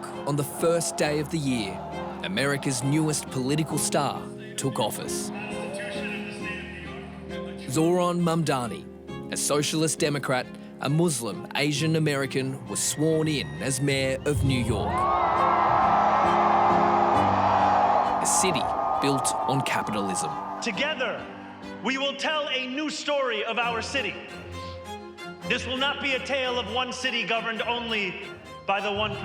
York, on the first day of the year, America's newest political star took office. Zohran Mamdani, a socialist Democrat, a Muslim Asian American, was sworn in as mayor of New York. A city built on capitalism. Together, we will tell a new story of our city. This will not be a tale of one city governed only by the 1%.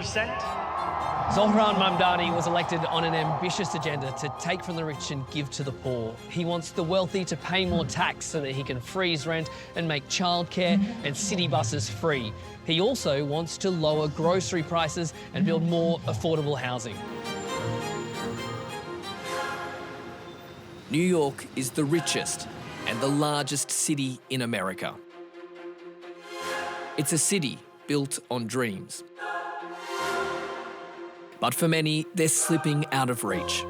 Zohran Mamdani was elected on an ambitious agenda to take from the rich and give to the poor. He wants the wealthy to pay more tax so that he can freeze rent and make childcare and city buses free. He also wants to lower grocery prices and build more affordable housing. New York is the richest and the largest city in America. It's a city built on dreams. But for many, they're slipping out of reach.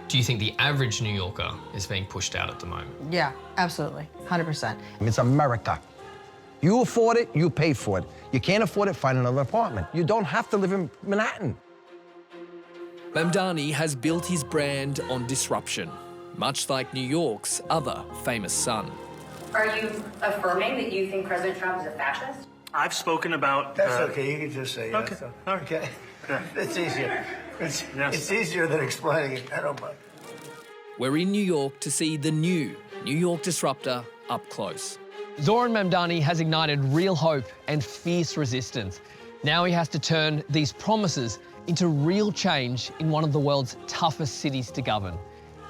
Do you think the average New Yorker is being pushed out at the moment? Yeah, absolutely, 100%. It's America. You afford it, you pay for it. You can't afford it, find another apartment. You don't have to live in Manhattan. Mamdani has built his brand on disruption, much like New York's other famous son. Are you affirming that you think President Trump is a fascist? I've spoken about... That's okay, you can just say yes. Okay, all right. Okay, it's easier. Yes. It's easier than explaining it, I don't mind. We're in New York to see the new New York disruptor up close. Zohran Mamdani has ignited real hope and fierce resistance. Now he has to turn these promises into real change in one of the world's toughest cities to govern.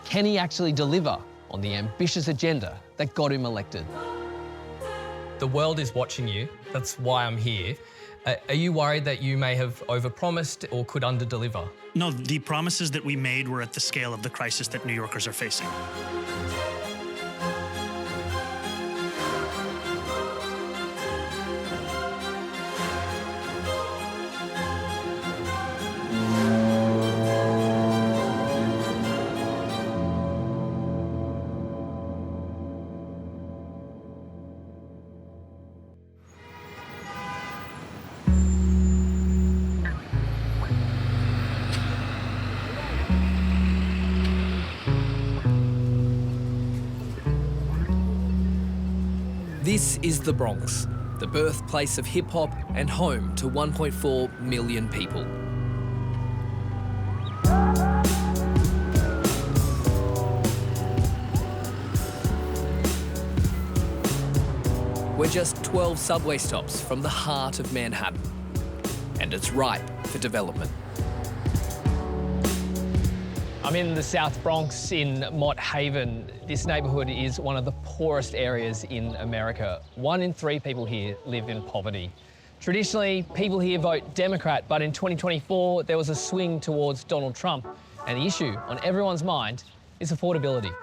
Can he actually deliver on the ambitious agenda that got him elected? The world is watching you. That's why I'm here. Are you worried that you may have overpromised or could underdeliver? No, the promises that we made were at the scale of the crisis that New Yorkers are facing. This is the Bronx, the birthplace of hip-hop and home to 1.4 million people. We're just 12 subway stops from the heart of Manhattan, and it's ripe for development. I'm in the South Bronx in Mott Haven. This neighbourhood is one of the poorest areas in America. 1 in 3 people here live in poverty. Traditionally, people here vote Democrat, but in 2024, there was a swing towards Donald Trump, and the issue on everyone's mind is affordability.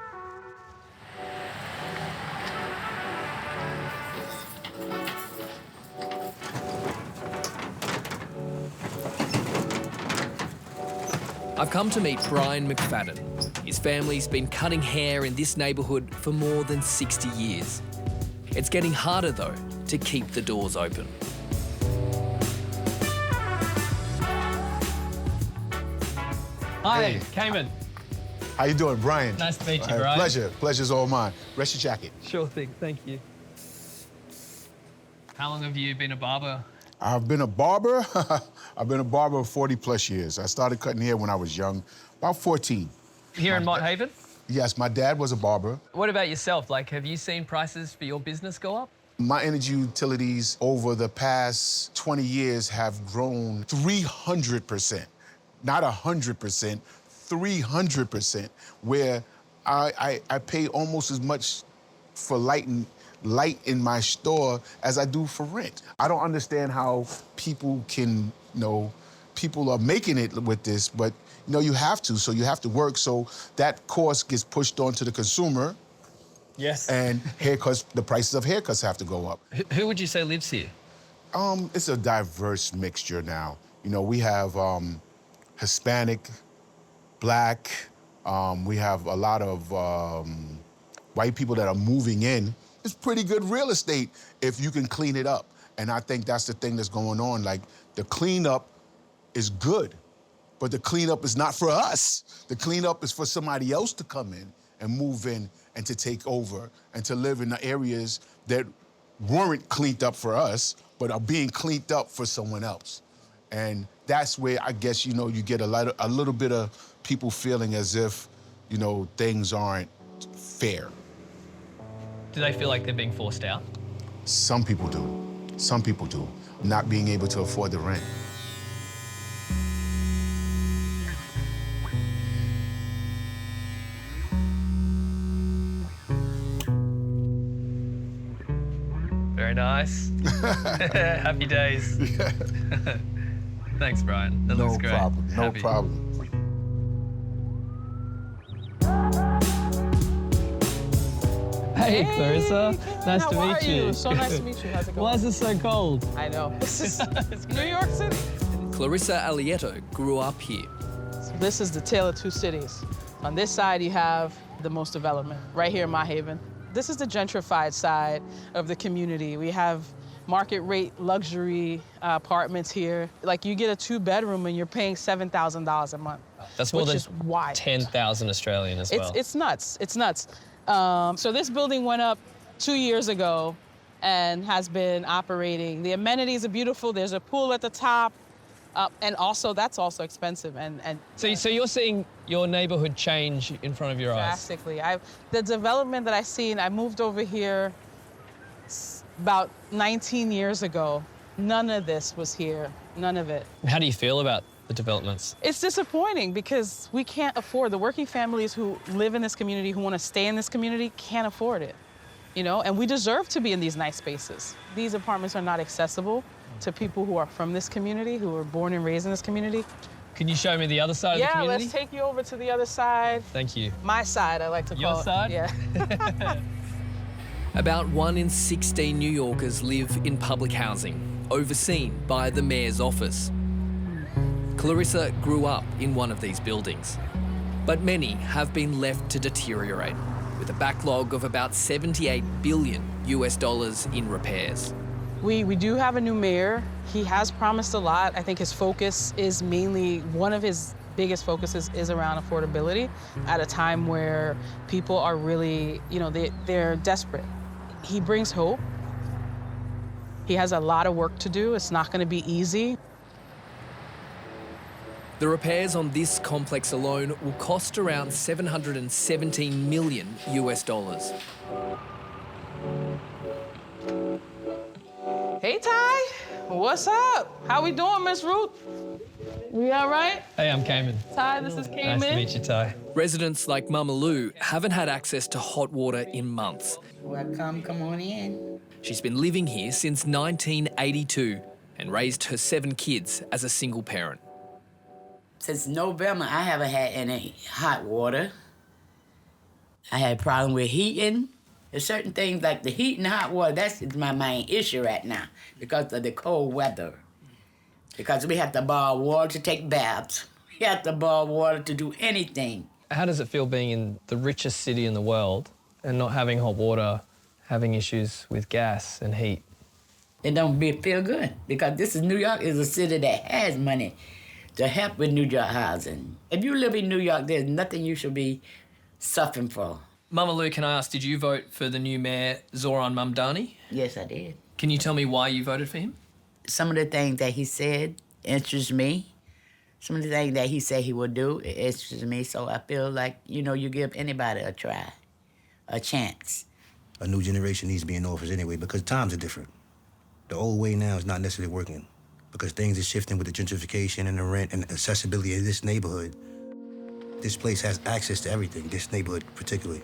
I've come to meet Brian McFadden. His family's been cutting hair in this neighbourhood for more than 60 years. It's getting harder, though, to keep the doors open. Hi, Hey. Kamin. How you doing, Brian? Nice to meet you, Brian. Pleasure. Pleasure's all mine. Rest your jacket. Sure thing, thank you. How long have you been a barber? I've been a barber. I've been a barber 40 plus years. I started cutting hair when I was young, about 14. Here in Mott Haven? Yes, my dad was a barber. What about yourself? Like, have you seen prices for your business go up? My energy utilities over the past 20 years have grown 300%. Not 100%, 300%, where I pay almost as much for light in my store as I do for rent. I don't understand how people can, people are making it with this, but you have to, so you have to work, so that cost gets pushed on to the consumer. Yes. And haircuts, the prices of haircuts have to go up. Who would you say lives here? It's a diverse mixture now. We have Hispanic, Black, we have a lot of white people that are moving in. It's pretty good real estate if you can clean it up. And I think that's the thing that's going on. Like, the cleanup is good, but the cleanup is not for us. The cleanup is for somebody else to come in and move in and to take over and to live in the areas that weren't cleaned up for us, but are being cleaned up for someone else. And that's where I guess, you know, you get a little bit of people feeling as if, you know, things aren't fair. Do they feel like they're being forced out? Some people do. Some people do. Not being able to afford the rent. Very nice. Happy days. Yeah. Thanks, Brian. That looks great. No problem. No Happy. problem. Hey, Clarissa. Nice How to are meet you. So nice to meet you. How's it going? Why is it so cold? I know. This is New York City. Clarissa Alietto grew up here. So this is the tale of two cities. On this side, you have the most development, right here in my haven. This is the gentrified side of the community. We have market rate luxury apartments here. Like, you get a 2-bedroom and you're paying $7,000 a month. That's more which than is wild. 10,000 Australian as well. It's nuts. It's nuts. So this building went up 2 years ago and has been operating. The amenities are beautiful. There's a pool at the top. And also, that's also expensive. So you're seeing your neighborhood change in front of your eyes? Drastically. The development that I've seen, I moved over here about 19 years ago. None of this was here, none of it. How do you feel about the developments? It's disappointing because we can't afford, the working families who live in this community, who want to stay in this community, can't afford it, you know? And we deserve to be in these nice spaces. These apartments are not accessible to people who are from this community, who were born and raised in this community. Can you show me the other side of the Yeah, community? let's take you over to the other side. Thank you. My side, I like to call it. Your side? Yeah. About 1 in 16 New Yorkers live in public housing, overseen by the mayor's office. Clarissa grew up in one of these buildings, but many have been left to deteriorate, with a backlog of about $78 billion in repairs. We do have a new mayor. He has promised a lot. I think his focus is mainly, one of his biggest focuses is around affordability at a time where people are really, you know, they're desperate. He brings hope. He has a lot of work to do. It's not going to be easy. The repairs on this complex alone will cost around $717 million. Hey, Ty. What's up? How we doing, Miss Ruth? We all right? Hey, I'm Kamin. Ty, this is Kamin. Nice to meet you, Ty. Residents like Mama Lou haven't had access to hot water in months. Welcome, come on in. She's been living here since 1982 and raised her 7 kids as a single parent. Since November, I haven't had any hot water. I had a problem with heating. There's certain things like the heat and hot water, that's my main issue right now because of the cold weather. Because we have to borrow water to take baths. We have to borrow water to do anything. How does it feel being in the richest city in the world and not having hot water, having issues with gas and heat? It don't feel good because this is New York is a city that has money to help with New York housing. If you live in New York, there's nothing you should be suffering for. Mama Lou, can I ask, did you vote for the new mayor, Zohran Mamdani? Yes, I did. Can you tell me why you voted for him? Some of the things that he said interests me. Some of the things that he said he would do interests me. So I feel like, you know, you give anybody a try, a chance. A new generation needs to be in office anyway because times are different. The old way now is not necessarily working because things are shifting with the gentrification and the rent and the accessibility of this neighborhood. This place has access to everything, this neighborhood particularly.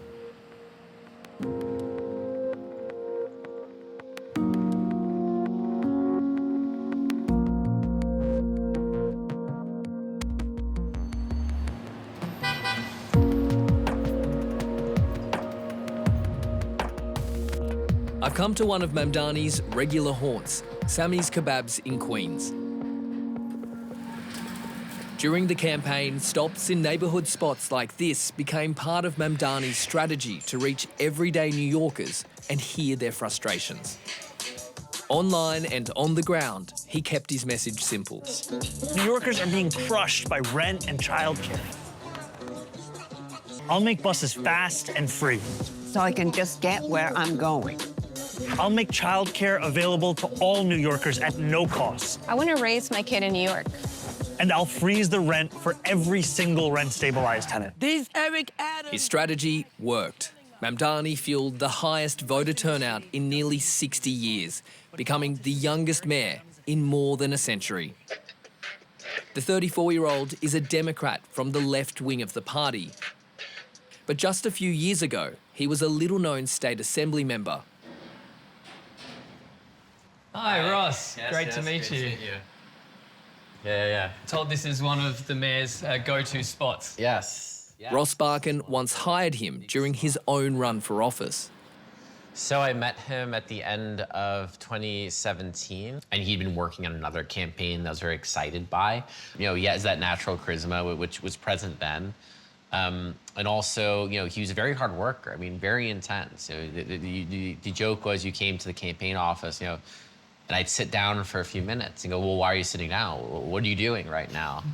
I've come to one of Mamdani's regular haunts, Sammy's Kebabs in Queens. During the campaign, stops in neighbourhood spots like this became part of Mamdani's strategy to reach everyday New Yorkers and hear their frustrations. Online and on the ground, he kept his message simple. New Yorkers are being crushed by rent and childcare. I'll make buses fast and free. So I can just get where I'm going. I'll make childcare available to all New Yorkers at no cost. I want to raise my kid in New York. And I'll freeze the rent for every single rent-stabilized tenant. His strategy worked. Mamdani fueled the highest voter turnout in nearly 60 years, becoming the youngest mayor in more than a century. The 34-year-old is a Democrat from the left wing of the party. But just a few years ago, he was a little-known state assembly member. Hi, Ross. Great to meet you. Yeah. Told this is one of the mayor's go-to spots. Yes. Ross Barkan once hired him during his own run for office. So I met him at the end of 2017, and he'd been working on another campaign that I was very excited by. You know, he has that natural charisma, which was present then. And also, you know, he was a very hard worker. I mean, very intense. You know, the joke was you came to the campaign office, you know, and I'd sit down for a few minutes and go, well, why are you sitting down? What are you doing right now?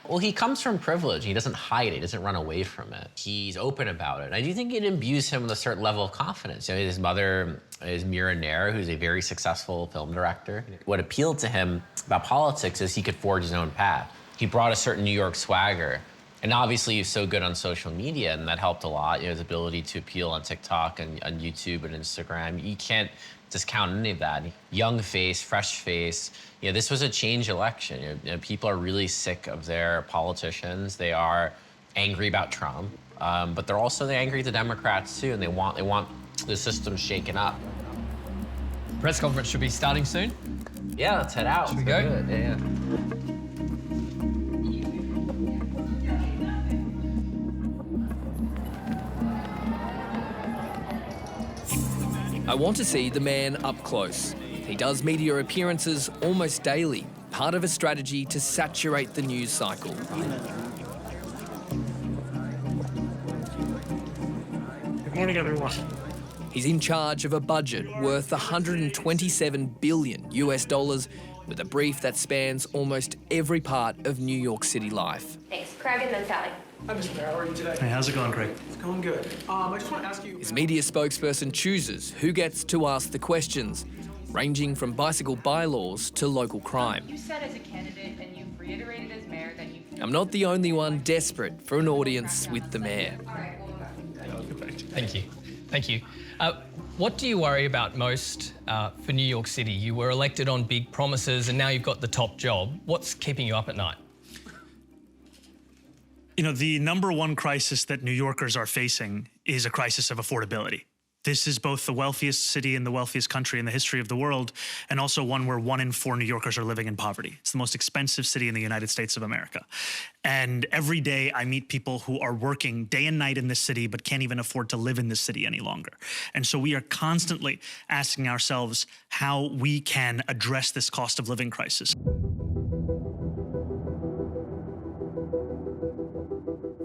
Well, he comes from privilege. He doesn't hide it. He doesn't run away from it. He's open about it. And I do think it imbues him with a certain level of confidence. You know, his mother is Mira Nair, who's a very successful film director. What appealed to him about politics is he could forge his own path. He brought a certain New York swagger. And obviously he's so good on social media, and that helped a lot. You know, his ability to appeal on TikTok and on YouTube and Instagram. You can't discount any of that. Young face, fresh face. You know, this was a change election. You know, people are really sick of their politicians. They are angry about Trump, but they're also angry at the Democrats too, and they want the system shaken up. Press conference should be starting soon. Yeah, let's head out. Should we go? Good. Yeah. I want to see the man up close. He does media appearances almost daily, part of a strategy to saturate the news cycle. Good morning, everyone. He's in charge of a budget worth $127 billion with a brief that spans almost every part of New York City life. Thanks. Craig and then Sally. Hi, Mr. Mayor. How are you today? Hey, how's it going, Craig? It's going good. I just want to ask you... His media spokesperson chooses who gets to ask the questions, ranging from bicycle bylaws to local crime. You said as a candidate and you've reiterated as mayor that you... I'm not the only one desperate for an audience with the mayor. Thank you. Thank you. What do you worry about most for New York City? You were elected on big promises and now you've got the top job. What's keeping you up at night? You know, the number one crisis that New Yorkers are facing is a crisis of affordability. This is both the wealthiest city and the wealthiest country in the history of the world, and also one where 1 in 4 New Yorkers are living in poverty. It's the most expensive city in the United States of America. And every day I meet people who are working day and night in this city but can't even afford to live in this city any longer. And so we are constantly asking ourselves how we can address this cost of living crisis.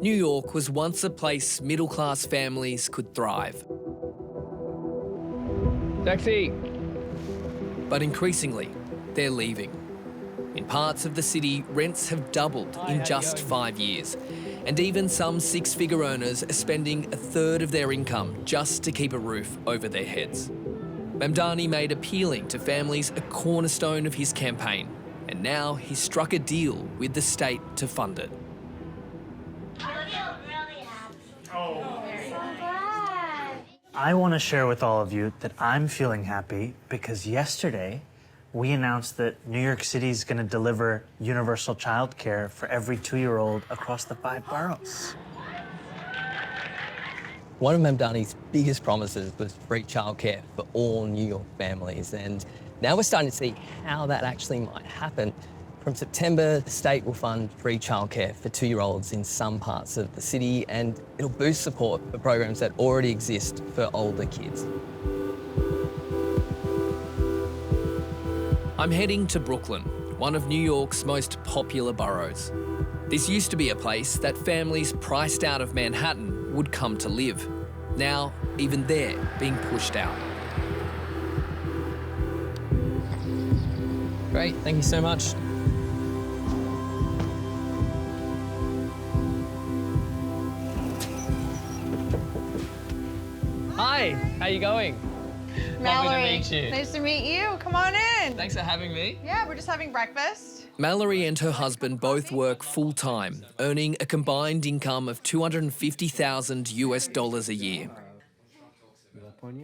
New York was once a place middle-class families could thrive. Taxi! But increasingly, they're leaving. In parts of the city, rents have doubled in just 5 years. And even some six-figure earners are spending a third of their income just to keep a roof over their heads. Mamdani made appealing to families a cornerstone of his campaign, and now he's struck a deal with the state to fund it. I want to share with all of you that I'm feeling happy because yesterday we announced that New York City is going to deliver universal childcare for every 2-year-old across the 5 boroughs. One of Mamdani's biggest promises was free childcare for all New York families, and now we're starting to see how that actually might happen. From September, the state will fund free childcare for 2-year-olds in some parts of the city, and it'll boost support for programs that already exist for older kids. I'm heading to Brooklyn, one of New York's most popular boroughs. This used to be a place that families priced out of Manhattan would come to live. Now, even they're being pushed out. Great, thank you so much. Hi, how you going? Mallory, Lovely to meet you. nice to meet you. Come on in. Thanks for having me. Yeah, we're just having breakfast. Mallory and her husband both work full-time, earning a combined income of $250,000 US a year.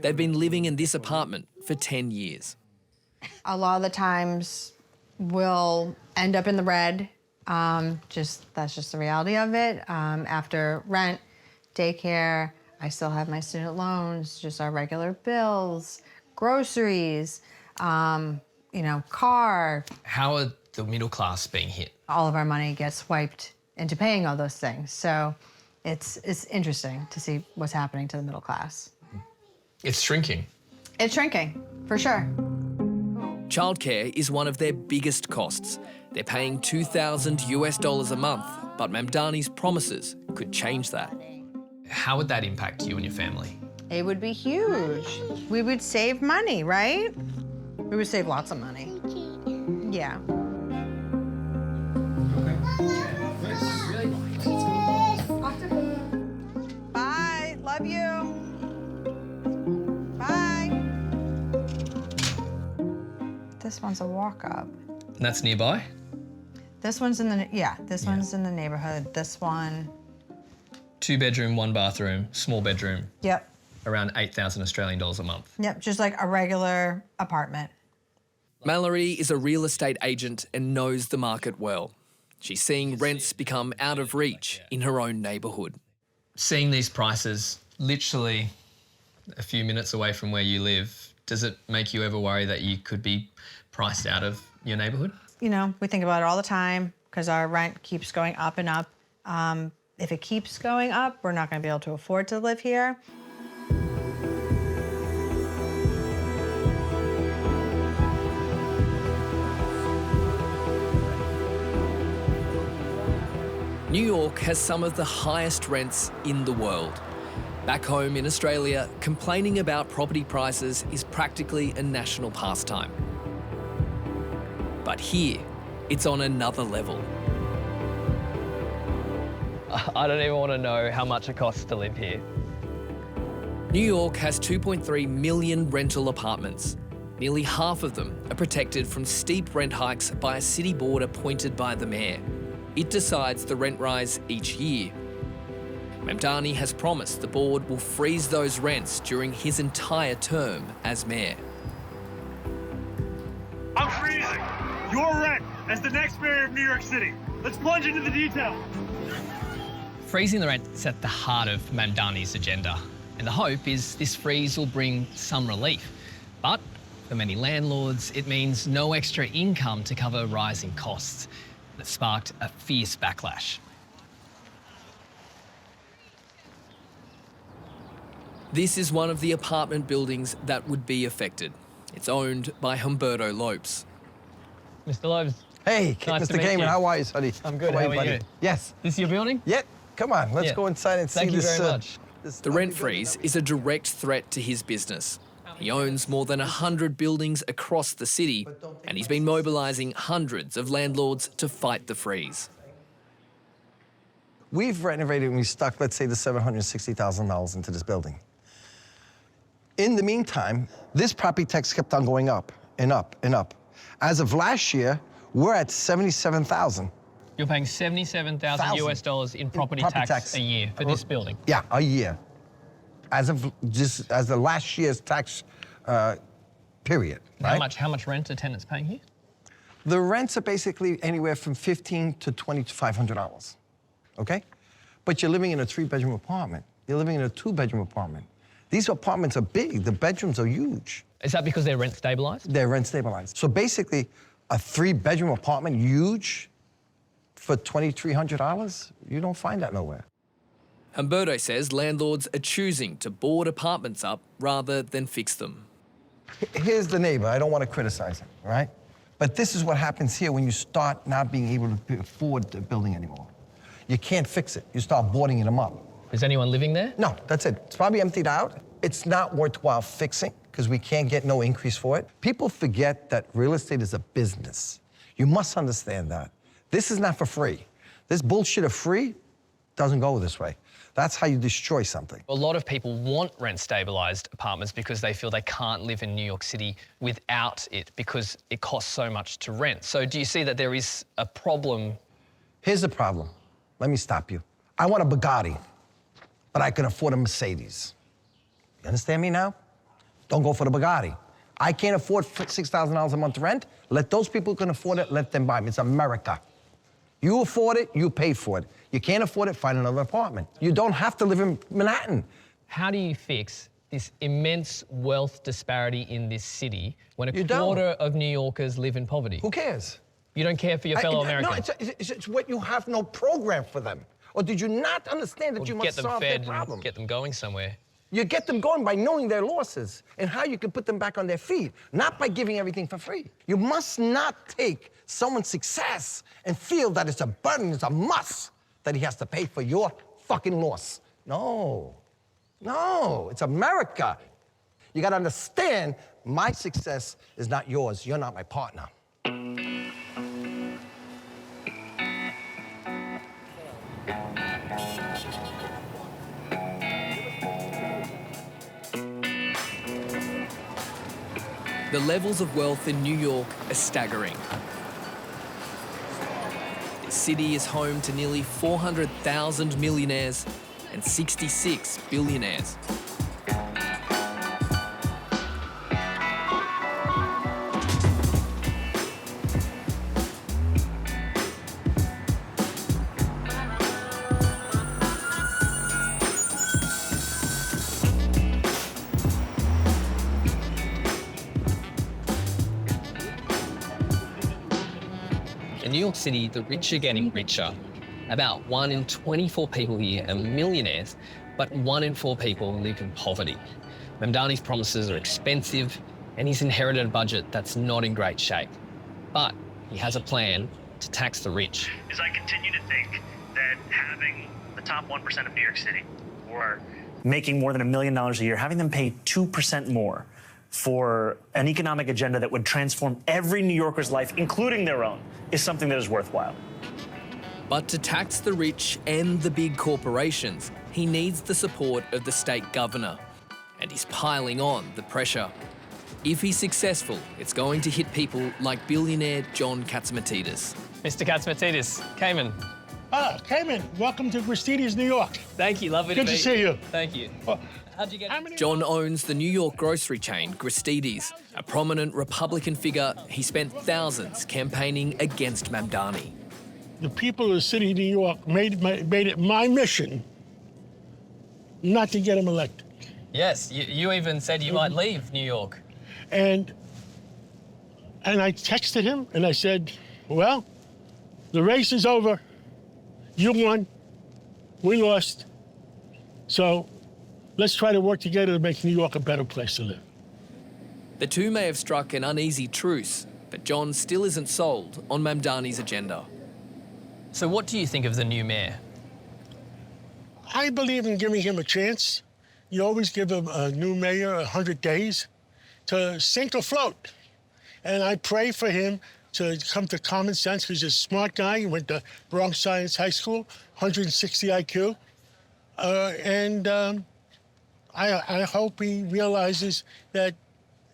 They've been living in this apartment for 10 years. A lot of the times we'll end up in the red. That's just the reality of it. After rent, daycare, I still have my student loans, just our regular bills, groceries, car. How are the middle class being hit? All of our money gets wiped into paying all those things. So it's interesting to see what's happening to the middle class. It's shrinking. It's shrinking, for sure. Childcare is one of their biggest costs. They're paying $2,000 US a month, but Mamdani's promises could change that. How would that impact you and your family? It would be huge. We would save money, right? We would save lots of money. Yeah. Bye, love you. Bye. This one's a walk-up. And that's nearby? This one's in one's in the neighborhood. This one. 2-bedroom, 1-bathroom, small bedroom. Yep. Around 8,000 Australian dollars a month. Yep, just like a regular apartment. Mallory is a real estate agent and knows the market well. She's seeing rents become out of reach in her own neighbourhood. Seeing these prices literally a few minutes away from where you live, does it make you ever worry that you could be priced out of your neighbourhood? You know, we think about it all the time because our rent keeps going up and up. If it keeps going up, we're not going to be able to afford to live here. New York has some of the highest rents in the world. Back home in Australia, complaining about property prices is practically a national pastime. But here, it's on another level. I don't even want to know how much it costs to live here. New York has 2.3 million rental apartments. Nearly half of them are protected from steep rent hikes by a city board appointed by the mayor. It decides the rent rise each year. Mamdani has promised the board will freeze those rents during his entire term as mayor. I'm freezing your rent as the next mayor of New York City. Let's plunge into the details. Freezing the rent is at the heart of Mamdani's agenda, and the hope is this freeze will bring some relief. But for many landlords, it means no extra income to cover rising costs. It sparked a fierce backlash. This is one of the apartment buildings that would be affected. It's owned by Humberto Lopes. Mr. Lopes. Hey, nice Mr. Kamin, how are you, sonny? I'm good, how are you? Yes. This is your building? Yep. Come on, let's go inside and see this. Thank you very much. The rent freeze is a direct threat to his business. He owns more than 100 buildings across the city, and he's been mobilising hundreds of landlords to fight the freeze. We've renovated and we stuck, let's say, the $760,000 into this building. In the meantime, this property tax kept on going up and up and up. As of last year, we're at $77,000. You're paying $77,000 US dollars in property tax a year for this building? Yeah, a year. As of the last year's tax period. Right? How much rent are tenants paying here? The rents are basically anywhere from $1,500 to $2,000 to $500. Okay? But you're living in a 3-bedroom apartment. You're living in a 2-bedroom apartment. These apartments are big. The bedrooms are huge. Is that because they're rent stabilized? They're rent stabilized. So basically, a 3-bedroom apartment, huge, for $2,300, you don't find that nowhere. Humberto says landlords are choosing to board apartments up rather than fix them. Here's the neighbor. I don't want to criticize him, right? But this is what happens here when you start not being able to afford the building anymore. You can't fix it. You start boarding them up. Is anyone living there? No, that's it. It's probably emptied out. It's not worthwhile fixing because we can't get no increase for it. People forget that real estate is a business. You must understand that. This is not for free. This bullshit of free doesn't go this way. That's how you destroy something. A lot of people want rent-stabilised apartments because they feel they can't live in New York City without it because it costs so much to rent. So do you see that there is a problem? Here's the problem. Let me stop you. I want a Bugatti, but I can afford a Mercedes. You understand me now? Don't go for the Bugatti. I can't afford $6,000 a month rent. Let those people who can afford it, let them buy them. It's America. You afford it, you pay for it. You can't afford it, find another apartment. You don't have to live in Manhattan. How do you fix this immense wealth disparity in this city when a quarter of New Yorkers live in poverty? Who cares? You don't care for your fellow Americans? No, it's what you have no program for them. Or did you not understand that you must solve their problem? Get them going somewhere. You get them going by knowing their losses and how you can put them back on their feet, not by giving everything for free. You must not take someone's success and feel that it's a burden, it's a must, that he has to pay for your fucking loss. No, it's America. You gotta understand, my success is not yours. You're not my partner. The levels of wealth in New York are staggering. The city is home to nearly 400,000 millionaires and 66 billionaires. In New York City, the rich are getting richer. About 1 in 24 people here are millionaires, but 1 in 4 people live in poverty. Mamdani's promises are expensive, and he's inherited a budget that's not in great shape. But he has a plan to tax the rich. Is I continue to think that having the top 1% of New York City, or making more than $1 million a year, having them pay 2% more for an economic agenda that would transform every New Yorker's life, including their own, is something that is worthwhile. But to tax the rich and the big corporations, he needs the support of the state governor. And he's piling on the pressure. If he's successful, it's going to hit people like billionaire John Katsimatidis. Mr. Katsimatidis, Kamin. Ah, Kamin, welcome to Gristedes, New York. Thank you, lovely to Good to see you. Thank you. How'd you get John owns the New York grocery chain Gristedes. A prominent Republican figure, he spent thousands campaigning against Mamdani. The people of the city of New York made it my mission not to get him elected. Yes, you even said you might leave New York. And I texted him and I said, well, the race is over. You won, we lost. So let's try to work together to make New York a better place to live. The two may have struck an uneasy truce, but John still isn't sold on Mamdani's agenda. So what do you think of the new mayor? I believe in giving him a chance. You always give a new mayor 100 days to sink or float. And I pray for him to come to common sense, because he's a smart guy. He went to Bronx Science High School, 160 IQ. I hope he realizes that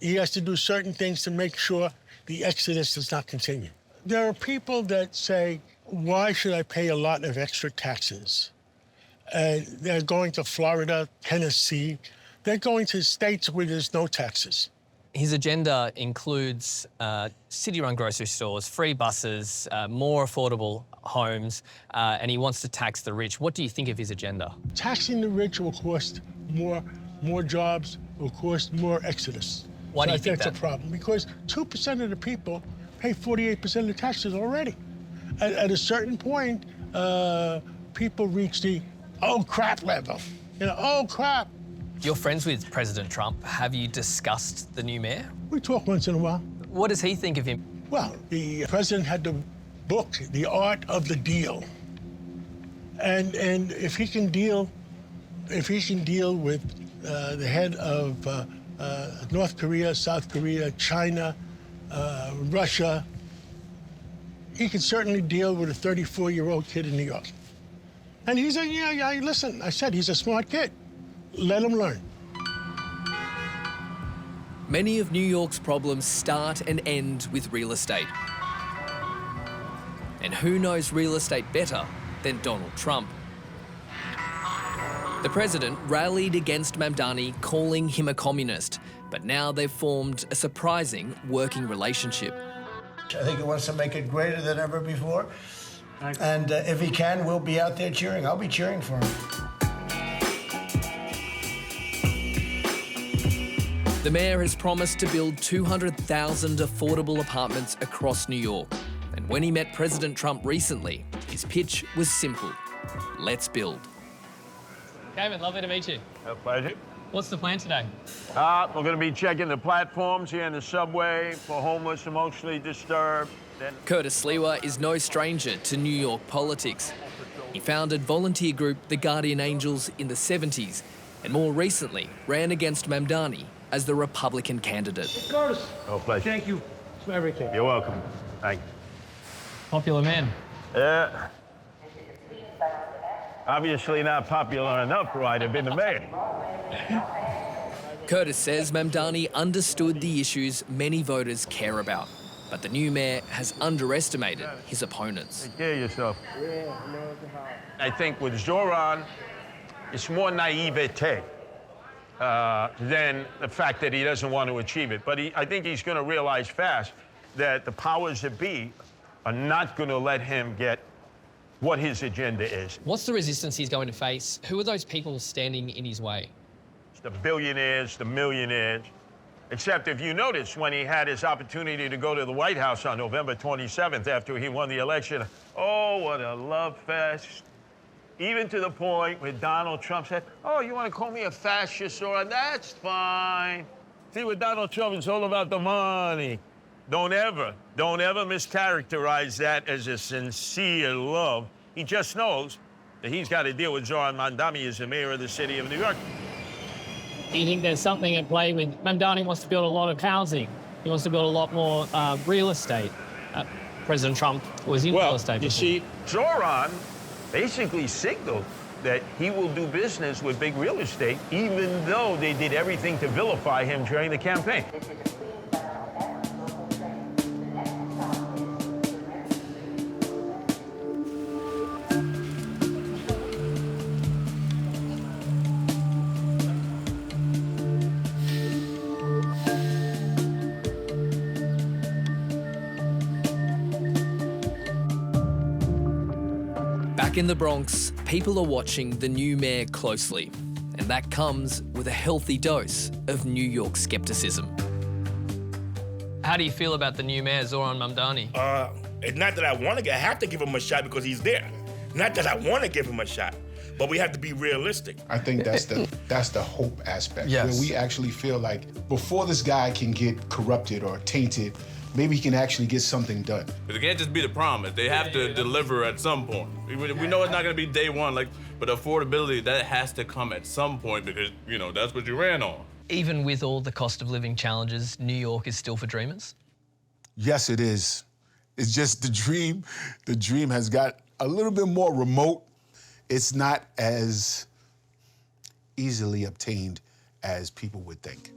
he has to do certain things to make sure the exodus does not continue. There are people that say, why should I pay a lot of extra taxes? They're going to Florida, Tennessee. They're going to states where there's no taxes. His agenda includes city-run grocery stores, free buses, more affordable homes, and he wants to tax the rich. What do you think of his agenda? Taxing the rich will cost more jobs, will cost more exodus. Why do you think that's a problem? Because 2% of the people pay 48% of the taxes already. At a certain point, people reach the oh crap level. You know, oh crap. You're friends with President Trump. Have you discussed the new mayor? We talk once in a while. What does he think of him? Well, the president had the book, The Art of the Deal. And if he can deal with the head of North Korea, South Korea, China, Russia. He can certainly deal with a 34-year-old kid in New York. And he's a, yeah, listen, I said he's a smart kid. Let him learn. Many of New York's problems start and end with real estate. And who knows real estate better than Donald Trump? The president rallied against Mamdani, calling him a communist, but now they've formed a surprising working relationship. I think he wants to make it greater than ever before. And if he can, we'll be out there cheering. I'll be cheering for him. The mayor has promised to build 200,000 affordable apartments across New York. And when he met President Trump recently, his pitch was simple. Let's build. Kamin, lovely to meet you. A pleasure. What's the plan today? We're going to be checking the platforms here in the subway for homeless, emotionally disturbed. Curtis Sliwa is no stranger to New York politics. He founded volunteer group The Guardian Angels in the 70s and more recently ran against Mamdani as the Republican candidate. Curtis. Oh, pleasure. Thank you for everything. You're welcome. Thank you. Popular man. Yeah. Obviously not popular enough, right? I've been the mayor. Curtis says Mamdani understood the issues many voters care about, but the new mayor has underestimated his opponents. Take care of yourself. I think with Zohran, it's more naivete than the fact that he doesn't want to achieve it. But I think he's going to realize fast that the powers that be are not going to let him get what his agenda is. What's the resistance he's going to face? Who are those people standing in his way? It's the billionaires, the millionaires. Except if you notice, when he had his opportunity to go to the White House on November 27th after he won the election, oh, what a love fest. Even to the point where Donald Trump said, oh, you want to call me a fascist, or that's fine. See, with Donald Trump, it's all about the money. Don't ever mischaracterize that as a sincere love. He just knows that he's got to deal with Zohran Mamdani as the mayor of the city of New York. Do you think there's something at play with Mamdani wants to build a lot of housing? He wants to build a lot more real estate. President Trump was in real estate before. You see, Zohran basically signaled that he will do business with big real estate, even though they did everything to vilify him during the campaign. Back in the Bronx, people are watching the new mayor closely, and that comes with a healthy dose of New York skepticism. How do you feel about the new mayor, Zohran Mamdani? It's not that I have to give him a shot because he's there. Not that I want to give him a shot, but we have to be realistic. I think that's the hope aspect. Yes. Where we actually feel like before this guy can get corrupted or tainted, maybe he can actually get something done. But it can't just be the promise. They have to deliver at some point. We know it's not going to be day one, but affordability, that has to come at some point because, that's what you ran on. Even with all the cost of living challenges, New York is still for dreamers? Yes, it is. It's just the dream has got a little bit more remote. It's not as easily obtained as people would think.